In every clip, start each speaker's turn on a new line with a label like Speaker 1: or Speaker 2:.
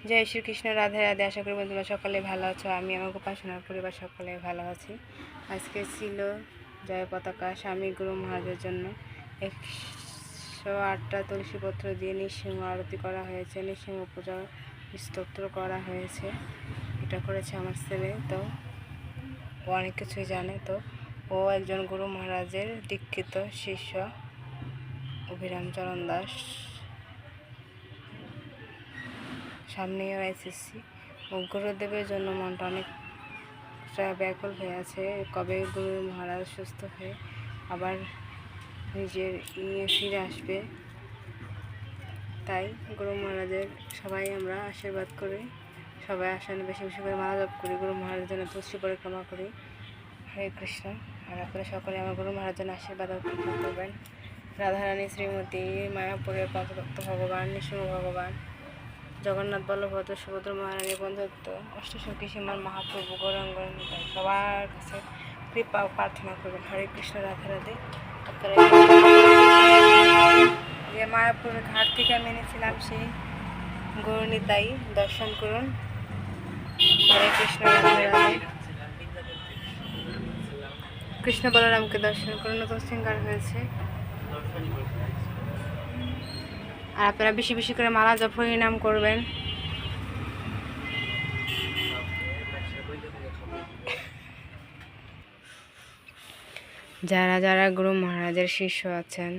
Speaker 1: জয় শ্রীকৃষ্ণ, রাধে রাধে। আশা করি বন্ধুরা সকলে ভালো আছো। আমি আমার উপাসনার পরিবার সকলে ভালো আছি। আজকে ছিল জয় পতাকা স্বামী গুরু মহারাজের জন্য 108টা তুলসীপত্র দিয়ে নৃসিংহ আরতি করা হয়েছে, নৃসিংহ পূজা স্তোত্র করা হয়েছে। এটা করেছে আমার ছেলে, তো ও অনেক কিছুই জানে। তো ও একজন গুরু মহারাজের দীক্ষিত শিষ্য অভিরামচরণ দাস। সামনেও এসএসসি ও গুরুদেবের জন্য মনটা অনেকটা ব্যাকুল হয়ে আছে। কবে গুরু মহারাজ সুস্থ হয়ে আবার নিজের ফিরে আসবে, তাই গুরু মহারাজের সবাই আমরা আশীর্বাদ করি। সবাই আসেন, বেশি বেশি করে মালা জপ করি, গুরু মহারাজের জন্য তুলসী পরিক্রমা করি। হরে কৃষ্ণ। আর আপনারা সকলে আমার গুরু মহারাজের জন্য আশীর্বাদ করবেন। রাধারানী, শ্রীমতী, মায়াপুরের পঞ্চতত্ত্ব ভগবান, নৃসিংহ ভগবান, জগন্নাথ, বলভদ্র, সুভদ্র, মহারানী, বন্ধুত্ব, অষ্টসখী, সীমার মহাপ্রভু, গৌরাঙ্গ, সবার কাছে কৃপা প্রার্থনা করবেন। হরে কৃষ্ণ, রাধে রাধে। আপনারা যে মায়াপুরের ঘাট থেকে আমি এনেছিলাম সেই গৌরনীতাই দর্শন করুন। হরে কৃষ্ণ, রাধে রাধে। কৃষ্ণ বলরামকে দর্শন করুন, নতুন সিঙ্গার হয়েছে। আর আপনারা বেশি বেশি করে মালা জপ হরিনাম করবেন। যারা যারা গুরু মহারাজের শিষ্য আছেন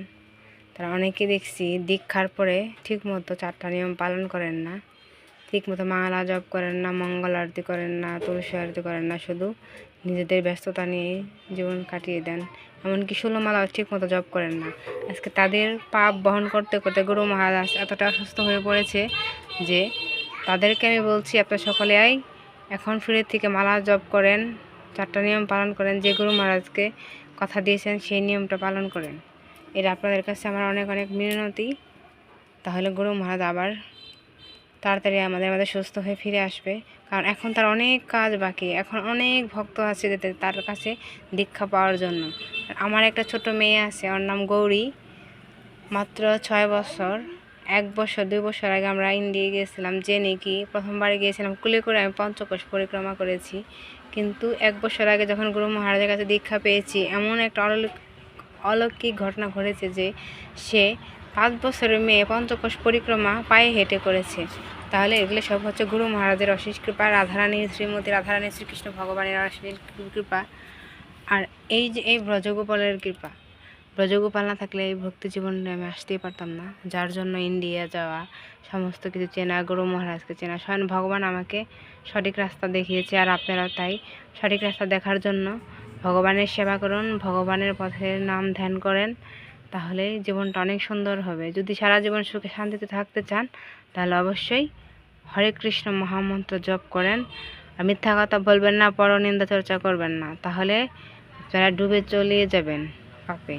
Speaker 1: তারা অনেকেই দেখছি দীক্ষার পরে ঠিকমতো 4টা নিয়ম পালন করেন না, ঠিকমতো মালা জপ করেন না, মঙ্গল আরতি করেন না, তুলসী আরতি করেন না, শুধু নিজেদের ব্যস্ততা নিয়ে জীবন কাটিয়ে দেন। এমনকি 16 মালা ঠিকমতো জপ করেন না। আজকে তাদের পাপ বহন করতে করতে গুরু মহারাজ এতটা অসুস্থ হয়ে পড়েছে যে তাদেরকে আমি বলছি, আপনারা সকলে এখন ফিরে থেকে মালা জপ করেন, 4টা নিয়ম পালন করেন, যে গুরু মহারাজকে কথা দিয়েছেন সেই নিয়মটা পালন করেন। এটা আপনাদের কাছে আমার অনেক অনেক মিনতি। তাহলে গুরু মহারাজ আবার তাড়াতাড়ি আমাদের সুস্থ হয়ে ফিরে আসবে। কারণ এখন তার অনেক কাজ বাকি, এখন অনেক ভক্ত আছে তার কাছে দীক্ষা পাওয়ার জন্য। আমার একটা ছোট মেয়ে আছে, ওর নাম গৌরী, মাত্র 6 বছর। 1 বছর 2 বছর আগে আমরা ইন্ডিয়া গিয়েছিলাম, যে নাকি প্রথমবার গিয়েছিলাম কুলে করে আমি পঞ্চকোশ পরিক্রমা করেছি। কিন্তু 1 বছর আগে যখন গুরু মহারাজের কাছে দীক্ষা পেয়েছি, এমন একটা অলৌকিক ঘটনা ঘটেছে যে সে 5 বছরের মেয়ে পঞ্চকোশ পরিক্রমা পায়ে হেঁটে করেছে। তাহলে এগুলো সব হচ্ছে গুরু মহারাজের অশেষ কৃপা, রাধারানী, শ্রীমতী রাধারানী, শ্রীকৃষ্ণ ভগবানের অশেষ কৃপা। আর এই যে এই ব্রজগোপালের কৃপা, ব্রজগোপাল না থাকলে এই ভক্তি জীবনে আমি আসতেই পারতাম না। যার জন্য ইন্ডিয়া যাওয়া, সমস্ত কিছু চেনা, গুরু মহারাজকে চেনা, স্বয়ং ভগবান আমাকে সঠিক রাস্তা দেখিয়েছে। আর আপনারা তাই সঠিক রাস্তা দেখার জন্য ভগবানের সেবা করুন, ভগবানের পথের নাম ধ্যান করেন, তাহলে জীবনটা অনেক সুন্দর হবে। যদি সারা জীবন সুখে শান্তিতে থাকতে চান তাহলে অবশ্যই হরে কৃষ্ণ মহামন্ত্র জপ করেন। আর মিথ্যা কথা বলবেন না, পরনিন্দা চর্চা করবেন না, তাহলে যারা ডুবে চলে যাবেন পাপে।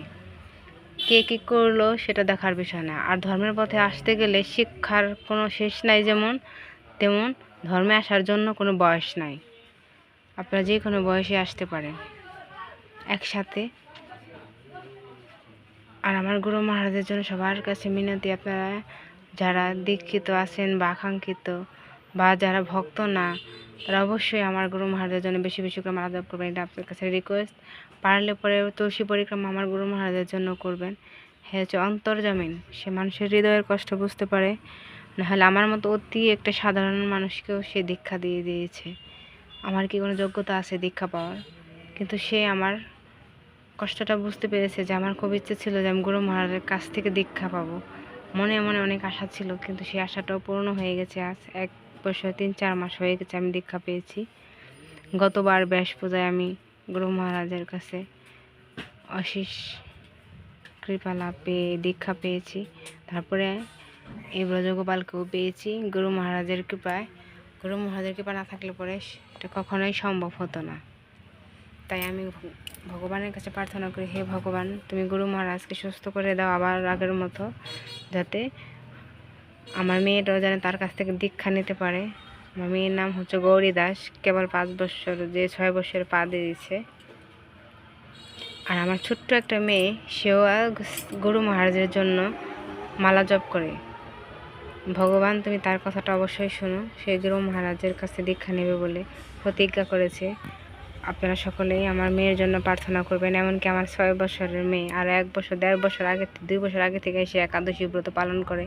Speaker 1: কে কী করলো সেটা দেখার বিষয় না। আর ধর্মের পথে আসতে গেলে শিক্ষার কোনো শেষ নাই, যেমন তেমন ধর্মে আসার জন্য কোনো বয়স নাই। আপনারা যে কোনো বয়সে আসতে পারেন একসাথে। আর আমার গুরু মহারাজের জন্য সবার কাছে মিনতি, আপনারা যারা দীক্ষিত আছেন বা আকাঙ্ক্ষিত বা যারা ভক্ত না, তারা অবশ্যই আমার গুরু মহারাজের জন্য বেশি বেশি করে মালা জপ করবেন। এটা আপনার কাছে রিকোয়েস্ট। পারলে পরে তুলসী পরিক্রমা আমার গুরু মহারাজের জন্য করবেন। হ্যাঁ, হচ্ছে অন্তর্জামিন, সে মানুষের হৃদয়ের কষ্ট বুঝতে পারে। নাহলে আমার মতো অতি একটা সাধারণ মানুষকেও সে দীক্ষা দিয়ে দিয়েছে। আমার কি কোনো যোগ্যতা আছে দীক্ষা পাওয়ার? কিন্তু সে আমার কষ্টটা বুঝতে পেরেছে যে আমার খুব ইচ্ছে ছিল যে আমি গুরু মহারাজের কাছ থেকে দীক্ষা পাবো। মনে মনে অনেক আশা ছিল, কিন্তু সেই আশাটাও পূর্ণ হয়ে গেছে। আজ 1 বছর 3-4 মাস হয়ে গেছে আমি দীক্ষা পেয়েছি। গতবার ব্যাস পূজায় আমি গুরু মহারাজের কাছে অশেষ কৃপা লাভ পেয়ে দীক্ষা পেয়েছি। তারপরে এই ব্রজগোপালকেও পেয়েছি গুরু মহারাজের কৃপায়। গুরু মহারাজের কৃপা না থাকলে পরে এটা কখনোই সম্ভব হতো না। তাই আমি ভগবানের কাছে প্রার্থনা করি, হে ভগবান, তুমি গুরু মহারাজকে সুস্থ করে দাও আবার আগের মতো, যাতে আমার মেয়েটাও যেন তার কাছ থেকে দীক্ষা নিতে পারে। আমার মেয়ের নাম হচ্ছে গৌরী দাস, কেবল 5 বছর, যে 6 বছর পা দিয়েছে। আর আমার ছোট্ট একটা মেয়ে, সেও গুরু মহারাজের জন্য মালা জপ করে। ভগবান তুমি তার কথাটা অবশ্যই শোনো। সে গুরু মহারাজের কাছে দীক্ষা নেবে বলে প্রতিজ্ঞা করেছে। আপনারা সকলেই আমার মেয়ের জন্য প্রার্থনা করবেন। এমনকি আমার 6 বছরের মেয়ে আর 1 বছর 1.5 বছর আগে 2 বছর আগে থেকে সে একাদশী ব্রত পালন করে,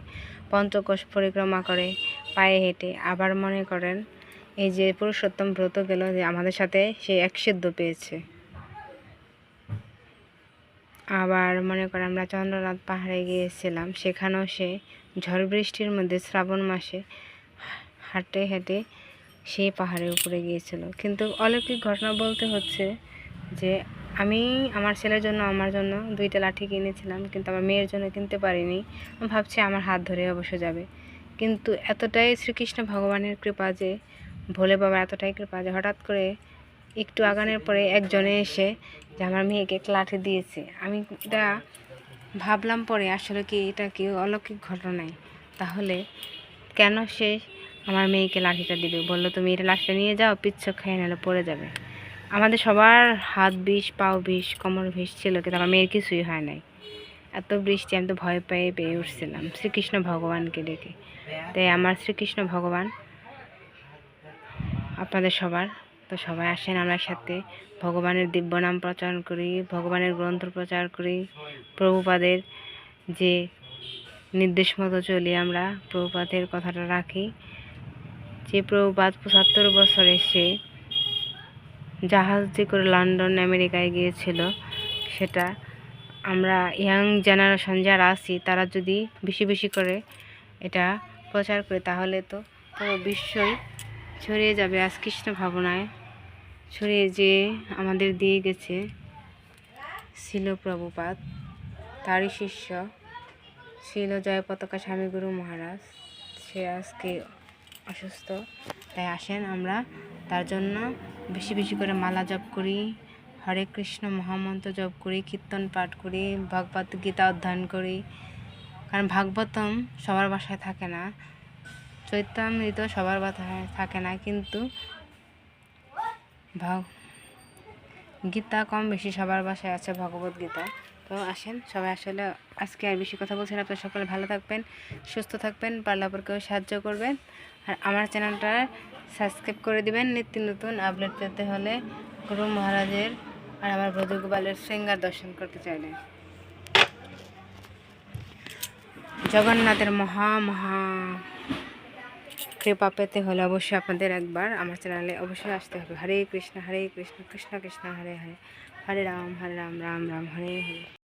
Speaker 1: পঞ্চকোষ পরিক্রমা করে পায়ে হেঁটে। আবার মনে করেন এই যে পুরুষোত্তম ব্রত গেল, যে আমাদের সাথে সে একসিদ্ধ পেয়েছে। আবার মনে করেন আমরা চন্দ্রনাথ পাহাড়ে গিয়েছিলাম, সেখানেও সে ঝড় বৃষ্টির মধ্যে শ্রাবণ মাসে হাঁটে হেঁটে সেই পাহাড়ের উপরে গিয়েছিল। কিন্তু অলৌকিক ঘটনা বলতে হচ্ছে যে আমি আমার ছেলের জন্য আমার জন্য 2টা লাঠি কিনেছিলাম, কিন্তু আমার মেয়ের জন্য কিনতে পারিনি। আমি ভাবছি আমার হাত ধরে অবশ্য যাবে, কিন্তু এতটাই শ্রীকৃষ্ণ ভগবানের কৃপা, যে ভোলে বাবা এতটাই কৃপা যে হঠাৎ করে একটু আগানোর পরে একজনে এসে যে আমার মেয়েকে একটা লাঠি দিয়েছে। আমি এটা ভাবলাম পরে আসলে কি এটা কি অলৌকিক ঘটনাই, তাহলে কেন সে আমার মেয়েকে লাঠিটা দিবে? বললো তুমি এটা লাঠিটা নিয়ে যাও, পিচ্ছ খেয়ে নাহলে পড়ে যাবে। আমাদের সবার হাত বিষ, পাও বিষ, কোমর বিষ ছিল, কিন্তু আমার মেয়ের কিছুই হয় নাই। এত বৃষ্টি, আমি তো ভয় পেয়ে উঠছিলাম শ্রীকৃষ্ণ ভগবানকে ডেকে। তাই আমার শ্রীকৃষ্ণ ভগবান আপনাদের সবার, তো সবাই আসেন আমরা একসাথে ভগবানের দিব্য নাম প্রচার করি, ভগবানের গ্রন্থ প্রচার করি, প্রভুপাদের যে নির্দেশ মতো চলি, আমরা প্রভুপাদের কথাটা রাখি। যে প্রভুপাদ 75 বছর এসে জাহাজে করে লন্ডন আমেরিকায় গিয়েছিল, সেটা আমরা ইয়াং জেনারেশন যারা আছি তারা যদি বেশি বেশি করে এটা প্রচার করি, তাহলে তো পুরো বিশ্বই ছড়িয়ে যাবে আজ কৃষ্ণ ভাবনায়। ছড়িয়ে যে আমাদের দিয়ে গেছে ছিল প্রভুপাদ, তারই শিষ্য ছিল জয় পতাকা স্বামী গুরু মহারাজ। সে আজকে অসুস্থ, তাই আসেন আমরা তার জন্য বেশি বেশি করে মালা জপ করি, হরে কৃষ্ণ মহামন্ত্র জপ করি, কীর্তন পাঠ করি, ভগবত গীতা অধ্যয়ন করি। কারণ ভাগবতম সবার বাসায় থাকে না, চৈতামৃত সবার বাসায় থাকে না, কিন্তু গীতা কম বেশি সবার বাসায় আছে, ভগবত গীতা। তো আসেন সবাই, আসলে আজকে আর বেশি কথা বলছেন। আপনারা সকলে ভালো থাকবেন, সুস্থ থাকবেন, পারলে অপরকেও সাহায্য করবেন, আর আমার চ্যানেলটা সাবস্ক্রাইব করে দিবেন নিত্য নতুন আপডেট পেতে হলে। গুরু মহারাজের আর আমার ব্রজগোপালের শৃঙ্গার দর্শন করতে চাইলে, জগন্নাথের মহা কৃপা পেতে হলে অবশ্যই আপনাদের একবার আমার চ্যানেলে অবশ্যই আসতে হবে। হরে কৃষ্ণ কৃষ্ণ কৃষ্ণ হরে হরে, হরে রাম রাম রাম হরে হরে।